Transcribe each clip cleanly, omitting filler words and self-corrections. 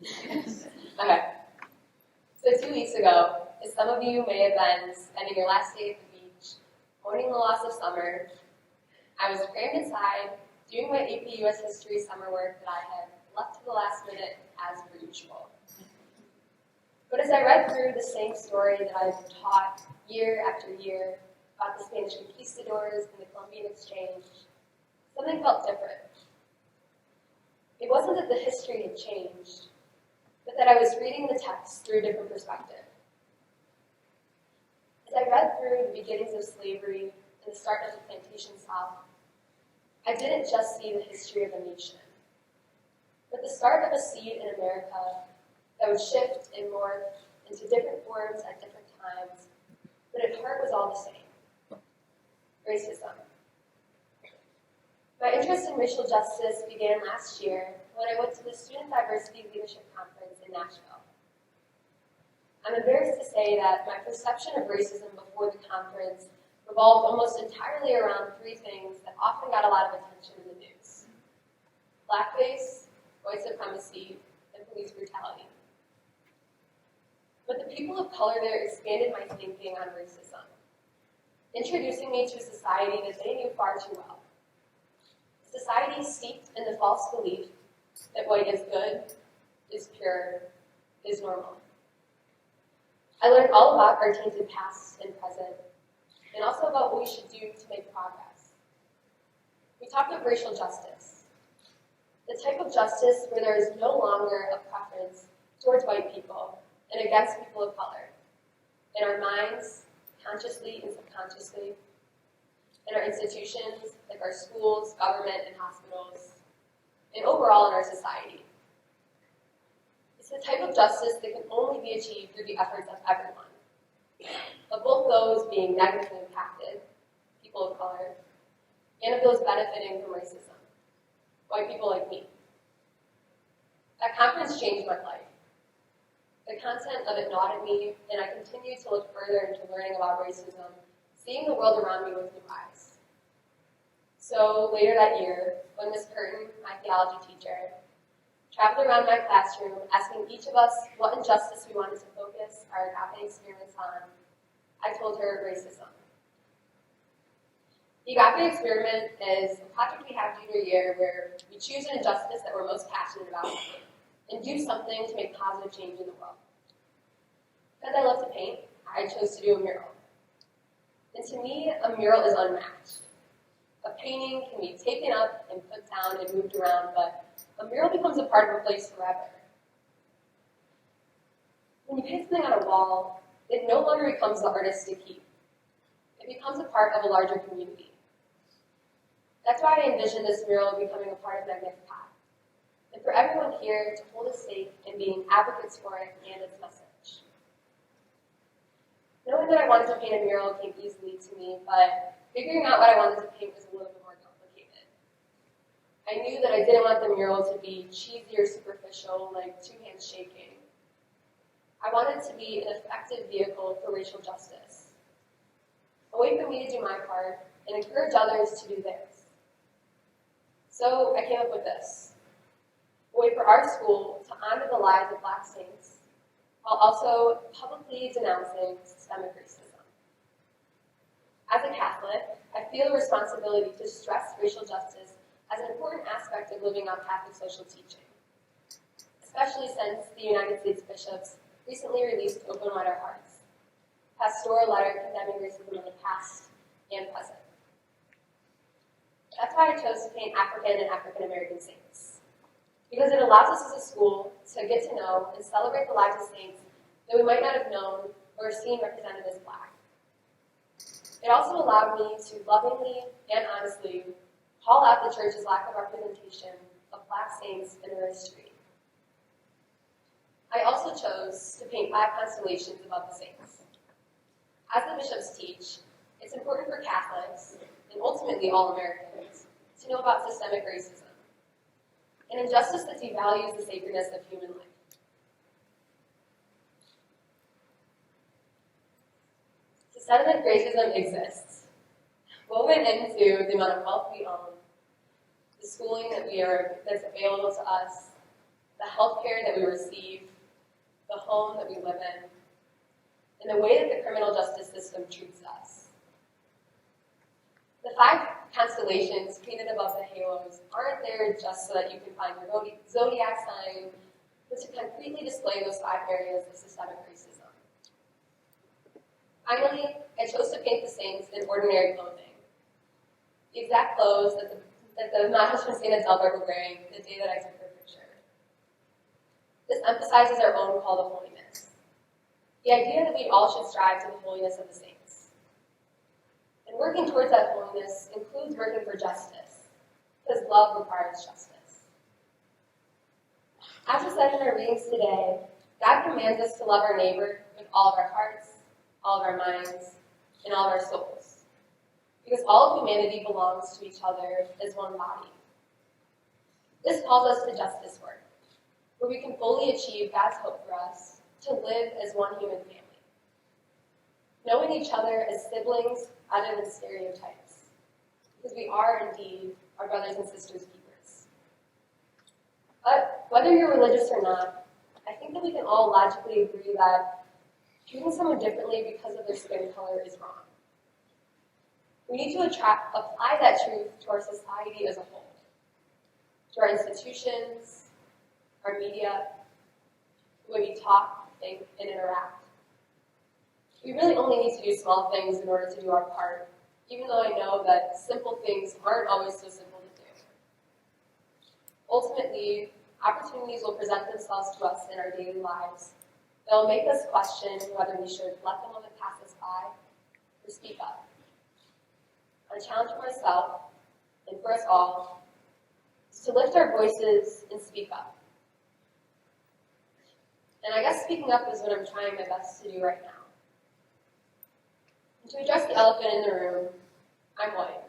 Okay. So 2 weeks ago, as some of you may have been spending your last day at the beach, mourning the loss of summer, I was crammed inside, doing my AP US History summer work that I had left to the last minute as per usual. But as I read through the same story that I've been taught year after year about the Spanish conquistadors and the Columbian Exchange, something felt different. It wasn't that the history had changed, but that I was reading the text through a different perspective. As I read through the beginnings of slavery and the start of the plantation South, I didn't just see the history of a nation, but the start of a seed in America that would shift and morph into different forms at different times, but at heart was all the same: racism. My interest in racial justice began last year when I went to the Student Diversity Leadership Conference in Nashville. I'm embarrassed to say that my perception of racism before the conference revolved almost entirely around three things that often got a lot of attention in the news: blackface, white supremacy, and police brutality. But the people of color there expanded my thinking on racism, introducing me to a society that they knew far too well. A society steeped in the false belief that white is good, is pure, is normal. I learned all about our tainted past and present, and also about what we should do to make progress. We talked of racial justice, the type of justice where there is no longer a preference towards white people and against people of color, in our minds, consciously and subconsciously, in our institutions, like our schools, government, and hospitals, and overall in our society. It's the type of justice that can only be achieved through the efforts of everyone, of both those being negatively impacted, people of color, and of those benefiting from racism, white people like me. That conference changed my life. The content of it gnawed at me, and I continued to look further into learning about racism, seeing the world around me with new eyes. So later that year, when Ms. Curtin, my theology teacher, traveled around my classroom asking each of us what injustice we wanted to focus our agape experiments on, I told her racism. The agape experiment is a project we have junior year where we choose an injustice that we're most passionate about and do something to make positive change in the world. Because I love to paint, I chose to do a mural. And to me, a mural is unmatched. A painting can be taken up and put down and moved around, but a mural becomes a part of a place forever. When you paint something on a wall, it no longer becomes the artist to keep. It becomes a part of a larger community. That's why I envision this mural becoming a part of Magnificat, and for everyone here to hold a stake in being advocates for it and its message. Knowing that I wanted to paint a mural came easily to me, but figuring out what I wanted to paint was a little bit more complicated. I knew that I didn't want the mural to be cheesy or superficial, like two hands shaking. I wanted it to be an effective vehicle for racial justice, a way for me to do my part and encourage others to do theirs. So I came up with this: a way for our school to honor the lives of Black saints while also publicly denouncing systemic racism. As a Catholic, I feel a responsibility to stress racial justice as an important aspect of living out Catholic social teaching, especially since the United States bishops recently released Open Wide Our Hearts, a pastoral letter condemning racism in the past and present. That's why I chose to paint African and African American saints, because it allows us as a school to get to know and celebrate the lives of saints that we might not have known or seen represented as Black. It also allowed me to lovingly and honestly call out the Church's lack of representation of Black saints in their history. I also chose to paint 5 constellations above the saints. As the bishops teach, it's important for Catholics, and ultimately all Americans, to know about systemic racism, an injustice that devalues the sacredness of human life. Systemic racism exists, woven into the amount of wealth we own, the schooling that's available to us, the healthcare that we receive, the home that we live in, and the way that the criminal justice system treats us. The 5 constellations painted above the halos aren't there just so that you can find your zodiac sign, but to concretely display those 5 areas of systemic racism. Finally, I chose to paint the saints in ordinary clothing, the exact clothes that the Majas from St. Adelbert were wearing the day that I took their picture. This emphasizes our own call to holiness, the idea that we all should strive to the holiness of the saints. And working towards that holiness includes working for justice, because love requires justice. As we said in our readings today, God commands us to love our neighbor with all of our hearts, all of our minds, and all of our souls, because all of humanity belongs to each other as one body. This calls us to justice work, where we can fully achieve God's hope for us to live as one human family, knowing each other as siblings rather than stereotypes, because we are indeed our brothers and sisters keepers. But whether you're religious or not, I think that we can all logically agree that treating someone differently because of their skin color is wrong. We need to apply that truth to our society as a whole, to our institutions, our media, the way we talk, think, and interact. We really only need to do small things in order to do our part, even though I know that simple things aren't always so simple to do. Ultimately, opportunities will present themselves to us in our daily lives. They'll make us question whether we should let the moment pass us by or speak up. My challenge for myself, and for us all, is to lift our voices and speak up. And I guess speaking up is what I'm trying my best to do right now. And to address the elephant in the room, I'm white.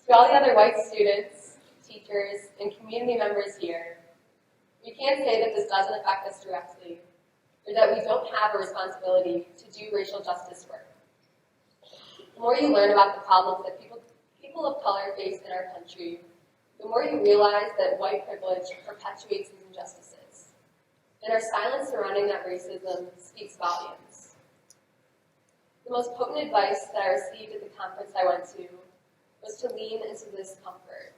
To all the other white students, teachers, and community members here, we can't say that this doesn't affect us directly, or that we don't have a responsibility to do racial justice work. The more you learn about the problems that people of color face in our country, the more you realize that white privilege perpetuates these injustices, and our silence surrounding that racism speaks volumes. The most potent advice that I received at the conference I went to was to lean into this comfort.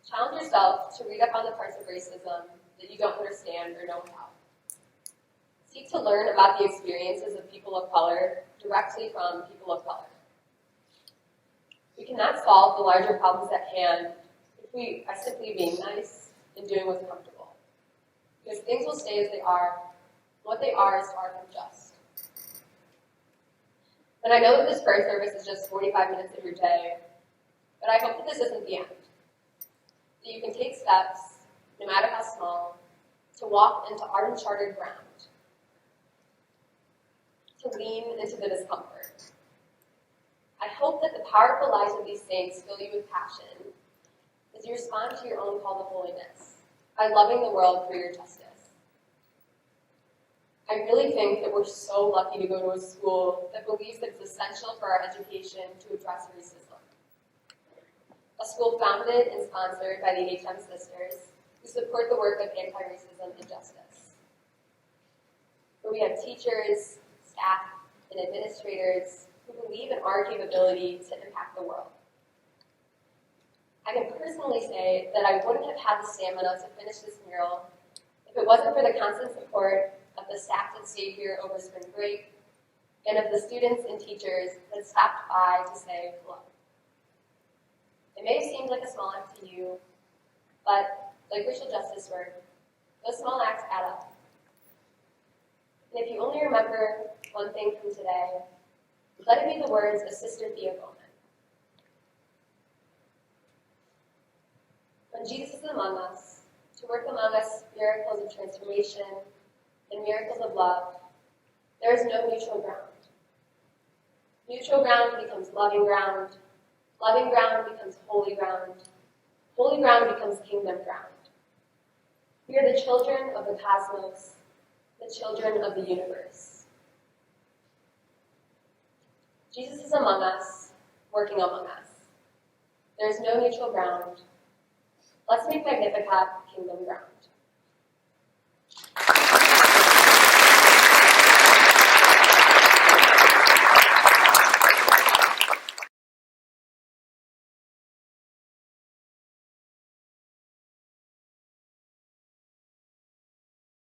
Challenge yourself to read up on the parts of racism that you don't understand or know about. Seek to learn about the experiences of people of color directly from people of color. We cannot solve the larger problems at hand if we are simply being nice and doing what's comfortable. Because things will stay as they are. What they are is far from just. And I know that this prayer service is just 45 minutes of your day, but I hope that this isn't the end. That you can take steps, no matter how small, to walk into uncharted ground, to lean into the discomfort. I hope that the powerful lives of these saints fill you with passion as you respond to your own call to holiness by loving the world for your justice. I really think that we're so lucky to go to a school that believes that it's essential for our education to address racism. A school founded and sponsored by the HM Sisters, who support the work of anti-racism and justice. Where we have teachers, staff, and administrators who believe in our capability to impact the world. I can personally say that I wouldn't have had the stamina to finish this mural if it wasn't for the constant support of the staff that stayed here over spring break and of the students and teachers that stopped by to say hello. It may have seemed like a small act to you, but like racial justice work, those small acts add up. And if you only remember one thing from today, let it be the words of Sister Thea Bowman. When Jesus is among us, to work among us miracles of transformation and miracles of love, there is no neutral ground. Neutral ground becomes loving ground becomes holy ground becomes kingdom ground. We are the children of the cosmos, the children of the universe. Jesus is among us, working among us. There's no neutral ground. Let's make Magnificat kingdom ground.